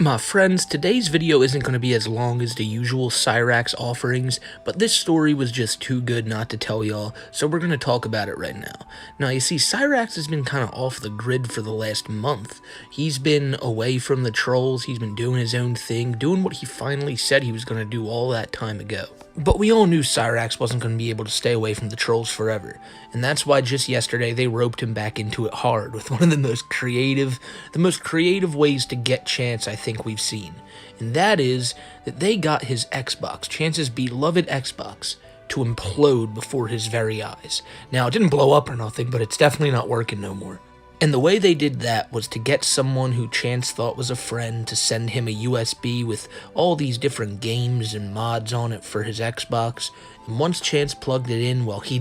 My friends, today's video isn't going to be as long as the usual Cyrax offerings, but this story was just too good not to tell y'all, so we're going to talk about it right now. Now, you see, Cyrax has been kind of off the grid for the last month. He's been away from the trolls, he's been doing his own thing, doing what he finally said he was going to do all that time ago. But we all knew Cyrax wasn't going to be able to stay away from the trolls forever, and that's why just yesterday they roped him back into it hard with one of the most creative ways to get Chance I think we've seen. And that is that they got his Xbox, Chance's beloved Xbox, to implode before his very eyes. Now, it didn't blow up or nothing, but it's definitely not working no more. And the way they did that was to get someone who Chance thought was a friend to send him a USB with all these different games and mods on it for his Xbox. And once Chance plugged it in, well, he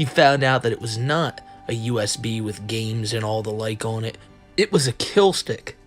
found out that it was not a USB with games and all the like on it. It was a kill stick.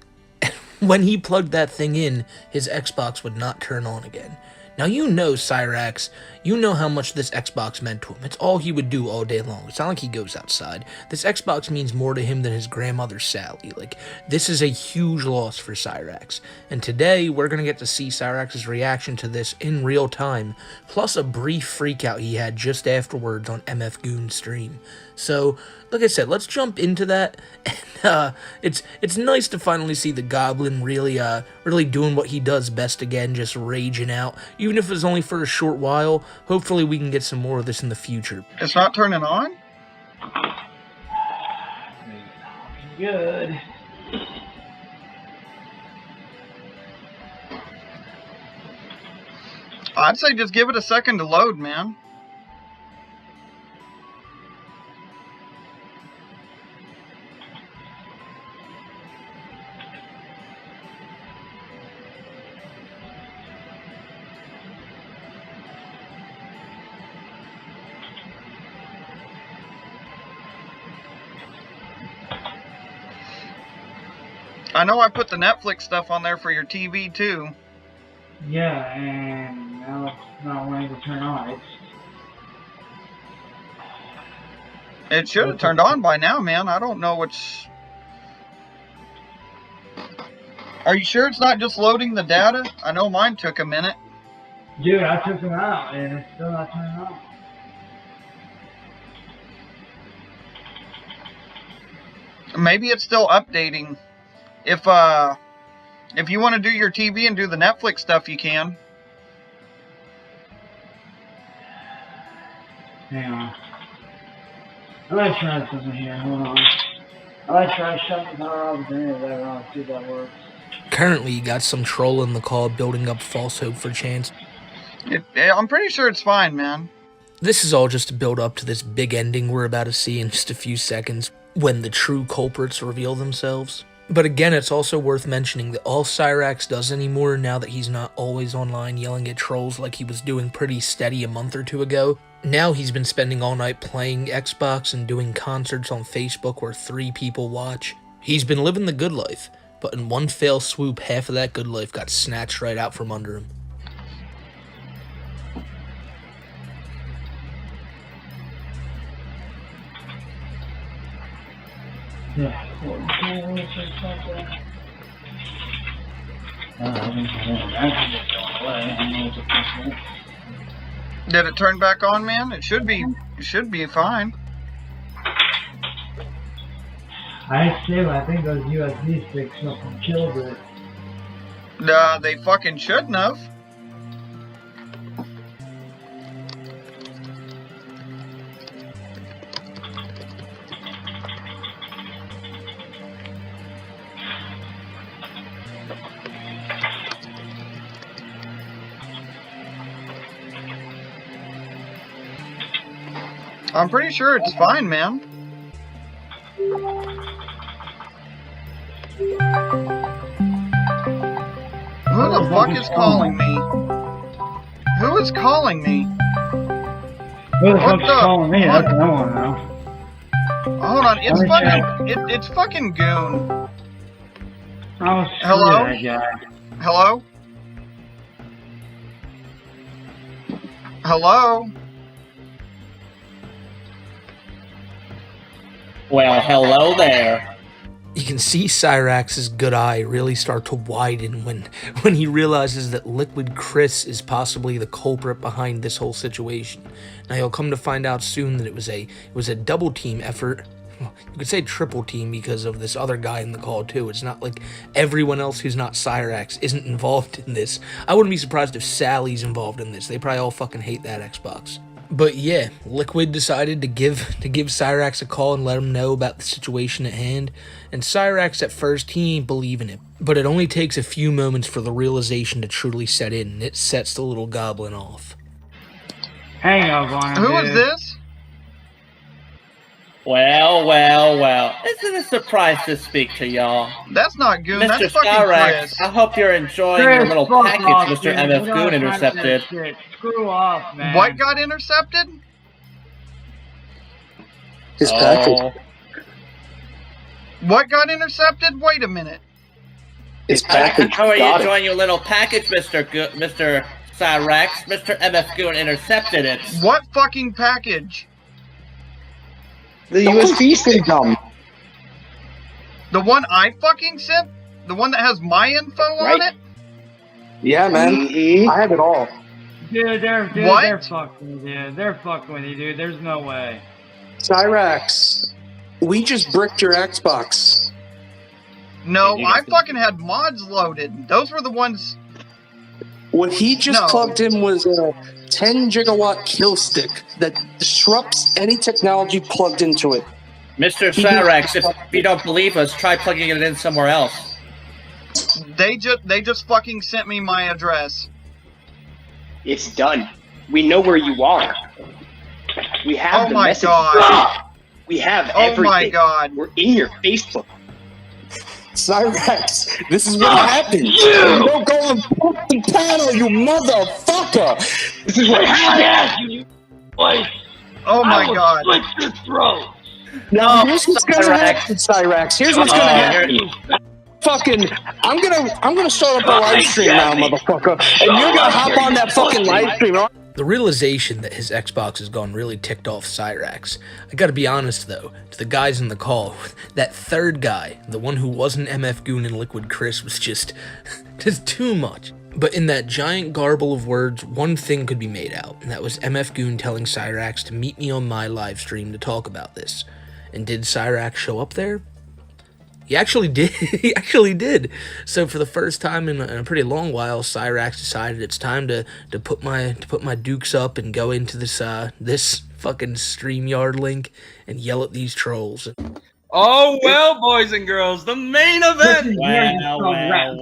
When he plugged that thing in, his Xbox would not turn on again. Now, you know Cyrax, you know how much this Xbox meant to him. It's all he would do all day long. It's not like he goes outside. This Xbox means more to him than his grandmother Sally. Like, this is a huge loss for Cyrax. And today, we're going to get to see Cyrax's reaction to this in real time, plus a brief freakout he had just afterwards on MF Goon's stream. So, like I said, let's jump into that. And, it's nice to finally see the Goblin really doing what he does best again, just raging out. Even if it's only for a short while, hopefully we can get some more of this in the future. It's not turning on? Good. I'd say just give it a second to load, man. I know I put the Netflix stuff on there for your TV too. Yeah, and now it's not wanting to turn on. It should have turned on by now, man. I don't know what's... Are you sure it's not just loading the data? I know mine took a minute. Dude, I took them out and it's still not turning on. Maybe it's still updating. If you want to do your TV and do the Netflix stuff, you can. Hang on. I might try something here. Hold on. I might try shutting the power off the internet on, see if that works. Currently, you got some troll in the call building up false hope for Chance. I'm pretty sure it's fine, man. This is all just to build up to this big ending we're about to see in just a few seconds, when the true culprits reveal themselves. But again, it's also worth mentioning that all Cyrax does anymore, now that he's not always online yelling at trolls like he was doing pretty steady a month or two ago, now he's been spending all night playing Xbox and doing concerts on Facebook where 3 people watch. He's been living the good life, but in one fell swoop, half of that good life got snatched right out from under him. Yeah. Did it turn back on, man? It should be fine. I think those USB sticks fucking killed it. They fucking shouldn't have. I'm pretty sure it's fine, man. Who the fuck is calling me? Who is calling me? Who the fuck's calling me? That's what I want to know. Hold on, it's fucking Goon. Oh, hello? That guy. Hello? Hello? Well, hello there. You can see Cyrax's good eye really start to widen when he realizes that Liquid Chris is possibly the culprit behind this whole situation. Now you'll come to find out soon that it was a double team effort. Well, you could say triple team because of this other guy in the call too. It's not like everyone else who's not Cyrax isn't involved in this. I wouldn't be surprised if Sally's involved in this. They probably all fucking hate that Xbox. But yeah, Liquid decided to give Cyrax a call and let him know about the situation at hand. And Cyrax at first, he ain't believing it. But it only takes a few moments for the realization to truly set in, and it sets the little goblin off. Hang up on him, Who is this? Well, well, well. Isn't a surprise to speak to y'all. That's not Goon, Mr. that's fucking Cyrax, Chris. I hope you're enjoying Chris, your little fuck package off, Mr. dude. MF We don't Goon have time for that intercepted. shit. Screw off, man. What got intercepted? His package. Oh, What got intercepted? Wait a minute. His package. how are you got it. enjoying your little package, Mr. Cyrax? Mr. MF Goon intercepted it. What fucking package? The USB stick dumb. The one I fucking sent? The one that has my info on Right. it? Yeah, man. I have it all. Dude, they're What? fucking with you. They're fucking with you, dude. There's no way. Cyrax, we just bricked your Xbox. No, You I got the- fucking had mods loaded. Those were the ones. What he just No. plugged in was a 10 gigawatt kill stick that disrupts any technology plugged into it. Mr. Cyrax, if you don't believe us, try plugging it in somewhere else. They just fucking sent me my address. It's done. We know where you are. We have Oh the my message. god. We have Oh everything. my god. We're in your Facebook. Cyrax, this is what happens. You don't go and fucking panel, you motherfucker. This is what happened. Oh my god. Now, Oh, here's what's gonna Cyrax. happen, Cyrax. Here's what's gonna happen. Fucking, I'm gonna start up a live stream now, motherfucker, and you're gonna hop on that fucking live stream. The realization that his Xbox is gone really ticked off Cyrax. I gotta be honest though, to the guys in the call, that third guy, the one who wasn't MF Goon and Liquid Chris, was just too much. But in that giant garble of words, one thing could be made out, and that was MF Goon telling Cyrax to meet me on my live stream to talk about this. And did Cyrax show up there? He actually did. He actually did. So for the first time in a pretty long while, Cyrax decided it's time to put my dukes up and go into this fucking StreamYard link and yell at these trolls. Oh, well, boys and girls, the main event! Well.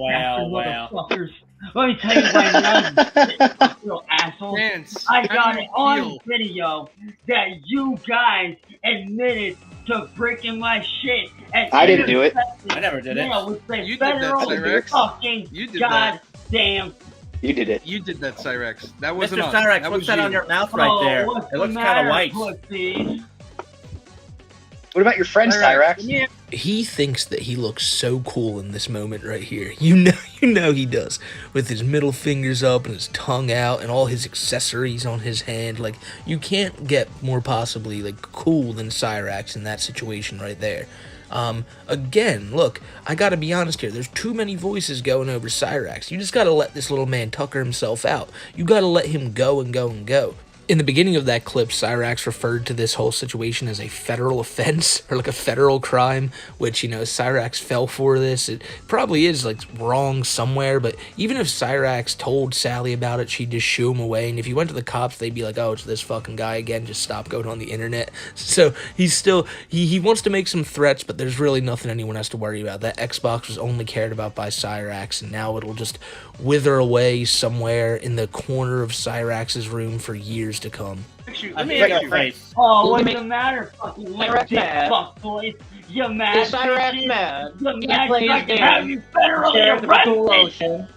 Let me tell you right now, you little asshole. Chance, I how got do it you on feel? video that you guys admitted to breaking my shit. And I didn't do it. I never did it. Yeah, with the You did that, federal Cyrax. fucking You did that. goddamn. You did it. You did that, Cyrax. That Mr. wasn't us. Cyrax, That what's was that you. on your mouth right there? What's It the looks kind matter, of white. pussies? What about your friend, Cyrax? Yeah. He thinks that he looks so cool in this moment right here. You know he does. With his middle fingers up and his tongue out and all his accessories on his hand. Like, you can't get more possibly, like, cool than Cyrax in that situation right there. Again, look, I gotta be honest here. There's too many voices going over Cyrax. You just gotta let this little man tucker himself out. You gotta let him go and go and go. In the beginning of that clip, Cyrax referred to this whole situation as a federal offense, or like a federal crime, which, you know, Cyrax fell for this. It probably is, like, wrong somewhere, but even if Cyrax told Sally about it, she'd just shoo him away, and if he went to the cops, they'd be like, oh, it's this fucking guy again, just stop going on the internet. So he's still, he wants to make some threats, but there's really nothing anyone has to worry about. That Xbox was only cared about by Cyrax, and now it'll just wither away somewhere in the corner of Cyrax's room for years to come. Let me ask you. face. Oh, what's the matter, fucking little dick fuckboys? You mad? Is Cyrax bitches? mad? You He mad? plays I can games. have you federally Share the cool arrested. ocean.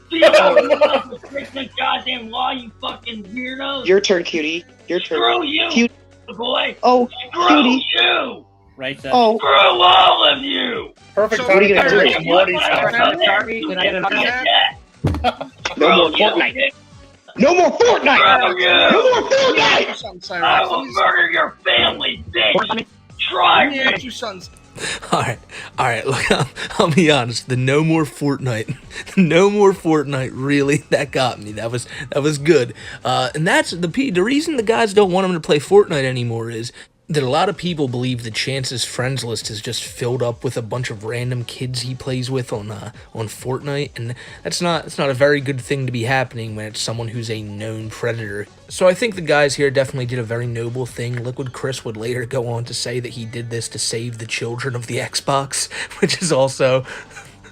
Do you know you break the goddamn law, you fucking weirdos? Your turn, cutie. Your turn. Screw you, Cute. boy. Oh, Screw cutie. you. Right there. Oh, Screw all of you. Perfect. So what are you gonna do? Rick and Morty What? style. Sorry, can I get an no more Fortnite. No more Fortnite. Screw you. No more Fortnite. Something, I Cyrax. will murder your family, bitch. Try Let me me. ask you something. Alright, look, I'll be honest, the no more Fortnite, really, that got me, that was good, and that's the reason the guys don't want him to play Fortnite anymore is that a lot of people believe the Chance's friends list is just filled up with a bunch of random kids he plays with on Fortnite, and that's not a very good thing to be happening when it's someone who's a known predator. So I think the guys here definitely did a very noble thing. Liquid Chris would later go on to say that he did this to save the children of the Xbox, which is also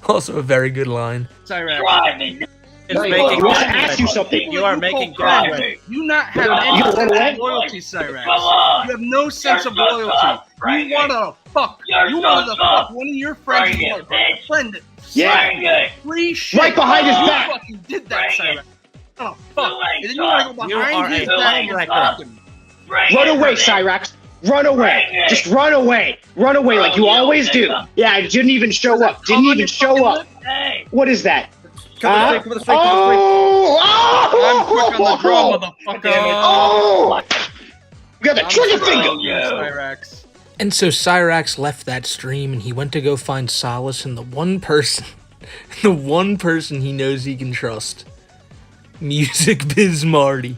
a very good line. Cyrax. It's Wait, making I want to ask you something. You are making progress. You not have any You sense run away? of loyalty, Cyrax. You have no sense of loyalty. You want to fuck. You want to fuck one of your friends' friend. Yeah. Free shit. Right behind his You back. fucking did that, Cyrax. Oh, fuck. And then you want to go You are behind his a back homewrecker. and fuck him. Run away, Cyrax. Run away. Just run away. Run away like you always do. Yeah, it didn't even show up. Didn't even show up. What is that? Come with the straight, Oh! I'm quick on the draw, motherfucker. Oh! You got the trigger finger. Cyrax. And so Cyrax left that stream and he went to go find solace in the one person he knows he can trust. Music Biz Marty.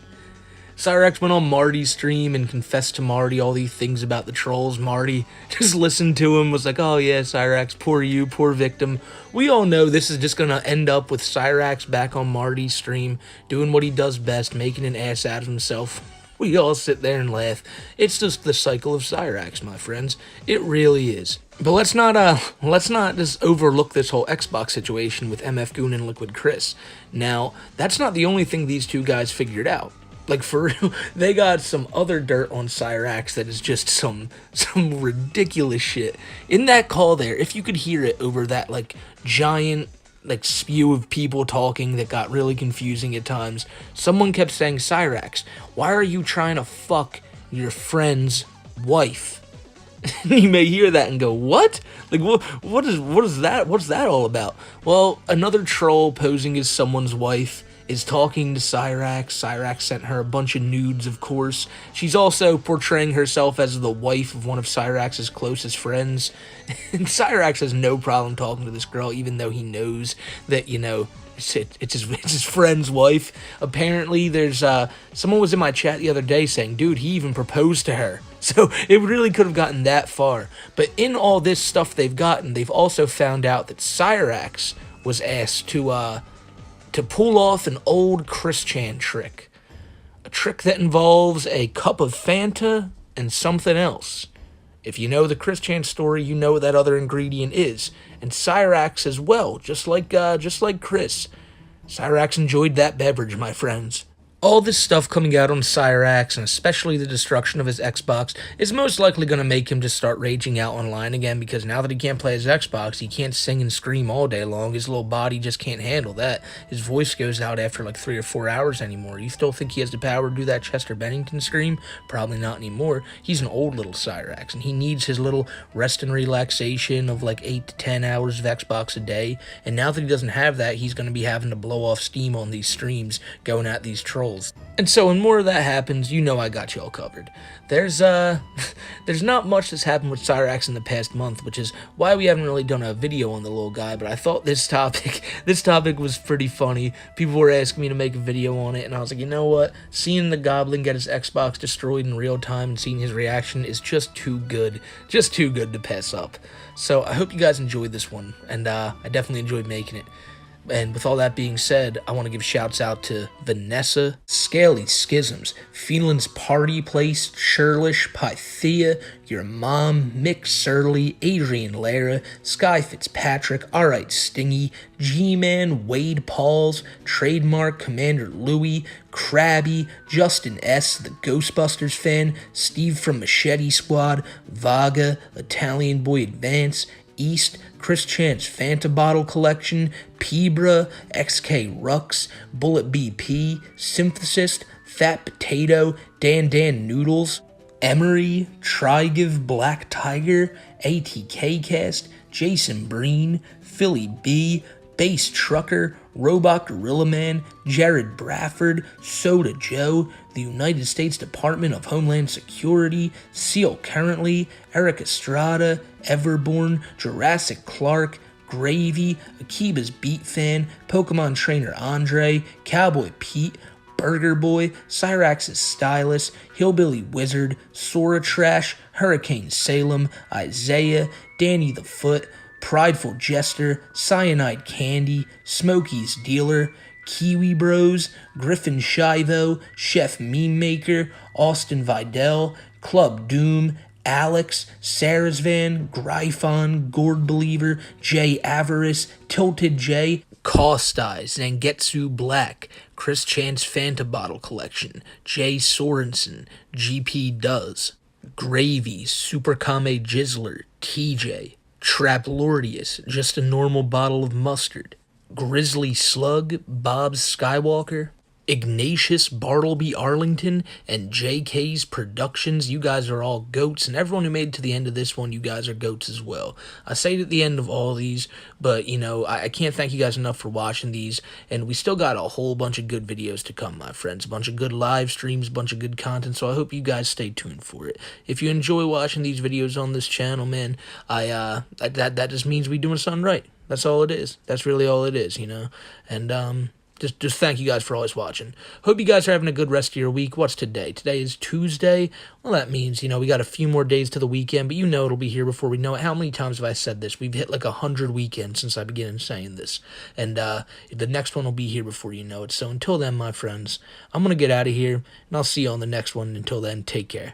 Cyrax went on Marty's stream and confessed to Marty all these things about the trolls. Marty just listened to him, was like, oh yeah, Cyrax, poor you, poor victim. We all know this is just gonna end up with Cyrax back on Marty's stream, doing what he does best, making an ass out of himself. We all sit there and laugh. It's just the cycle of Cyrax, my friends. It really is. But let's not just overlook this whole Xbox situation with MF Goon and Liquid Chris. Now, that's not the only thing these two guys figured out. Like, for real, they got some other dirt on Cyrax that is just some ridiculous shit. In that call there, if you could hear it over that, like, giant, like, spew of people talking that got really confusing at times, someone kept saying, Cyrax, why are you trying to fuck your friend's wife? You may hear that and go, what? Like, what is that? What's that all about? Well, another troll posing as someone's wife is talking to Cyrax. Cyrax sent her a bunch of nudes, of course. She's also portraying herself as the wife of one of Cyrax's closest friends. And Cyrax has no problem talking to this girl, even though he knows that, you know, it's his friend's wife. Apparently, there's someone was in my chat the other day saying, dude, he even proposed to her. So it really could have gotten that far. But in all this stuff they've gotten, they've also found out that Cyrax was asked to pull off an old Chris Chan trick. A trick that involves a cup of Fanta and something else. If you know the Chris Chan story, you know what that other ingredient is. And Cyrax as well, just like Chris. Cyrax enjoyed that beverage, my friends. All this stuff coming out on Cyrax, and especially the destruction of his Xbox, is most likely going to make him just start raging out online again, because now that he can't play his Xbox, he can't sing and scream all day long. His little body just can't handle that. His voice goes out after like 3 or 4 hours anymore. You still think he has the power to do that Chester Bennington scream? Probably not anymore. He's an old little Cyrax, and he needs his little rest and relaxation of like 8 to 10 hours of Xbox a day, and now that he doesn't have that, he's going to be having to blow off steam on these streams, going at these trolls. And so when more of that happens, you know I got y'all covered. There's not much that's happened with Cyrax in the past month, which is why we haven't really done a video on the little guy, but I thought this topic was pretty funny. People were asking me to make a video on it, and I was like, you know what? Seeing the Goblin get his Xbox destroyed in real time and seeing his reaction is just too good to pass up. So I hope you guys enjoyed this one, and I definitely enjoyed making it. And with all that being said, I want to give shouts out to Vanessa, Scaly Schisms, Feelin's Party Place, Churlish, Pythea, Your Mom, Mick Surly, Adrian Lara, Sky Fitzpatrick, Alright Stingy, G-Man, Wade Pauls, Trademark, Commander Louie, Krabby, Justin S., the Ghostbusters fan, Steve from Machete Squad, Vaga, Italian Boy Advance, East, Chris Chan's Fanta Bottle Collection, Pebra, XK Rux, Bullet BP, Synthesist, Fat Potato, Dan Noodles, Emery, Trygive Black Tiger, ATK Cast, Jason Breen, Philly B, Bass Trucker, Robot Gorilla Man, Jared Bradford, Soda Joe, the United States Department of Homeland Security, Seal Currently, Eric Estrada, Everborn, Jurassic Clark, Gravy, Akiba's Beat Fan, Pokemon Trainer Andre, Cowboy Pete, Burger Boy, Cyrax's Stylus, Hillbilly Wizard, Sora Trash, Hurricane Salem, Isaiah, Danny the Foot, Prideful Jester, Cyanide Candy, Smokey's Dealer, Kiwi Bros, Griffin Shivo, Chef Meme Maker, Austin Vidal, Club Doom, Alex, Sarasvan, Gryphon, Gourd Believer, Jay Avarice, Tilted J, Cost Eyes, Zangetsu Black, Chris Chan's Fanta Bottle Collection, Jay Sorensen, GP Does, Gravy, Super Kame Jizzler, TJ, Traplordius, Just a Normal Bottle of Mustard, Grizzly Slug, Bob Skywalker, Ignatius Bartleby Arlington, and JK's Productions. You guys are all goats, and everyone who made it to the end of this one, you guys are goats as well. I say it at the end of all these, but, you know, I can't thank you guys enough for watching these, and we still got a whole bunch of good videos to come, my friends. A bunch of good live streams, a bunch of good content, so I hope you guys stay tuned for it. If you enjoy watching these videos on this channel, man, that just means we doing something right. That's all it is. That's really all it is, you know, and, Just thank you guys for always watching. Hope you guys are having a good rest of your week. What's today? Today is Tuesday. Well, that means, you know, we got a few more days to the weekend, but you know it'll be here before we know it. How many times have I said this? We've hit like 100 weekends since I began saying this. And the next one will be here before you know it. So until then, my friends, I'm going to get out of here, and I'll see you on the next one. Until then, take care.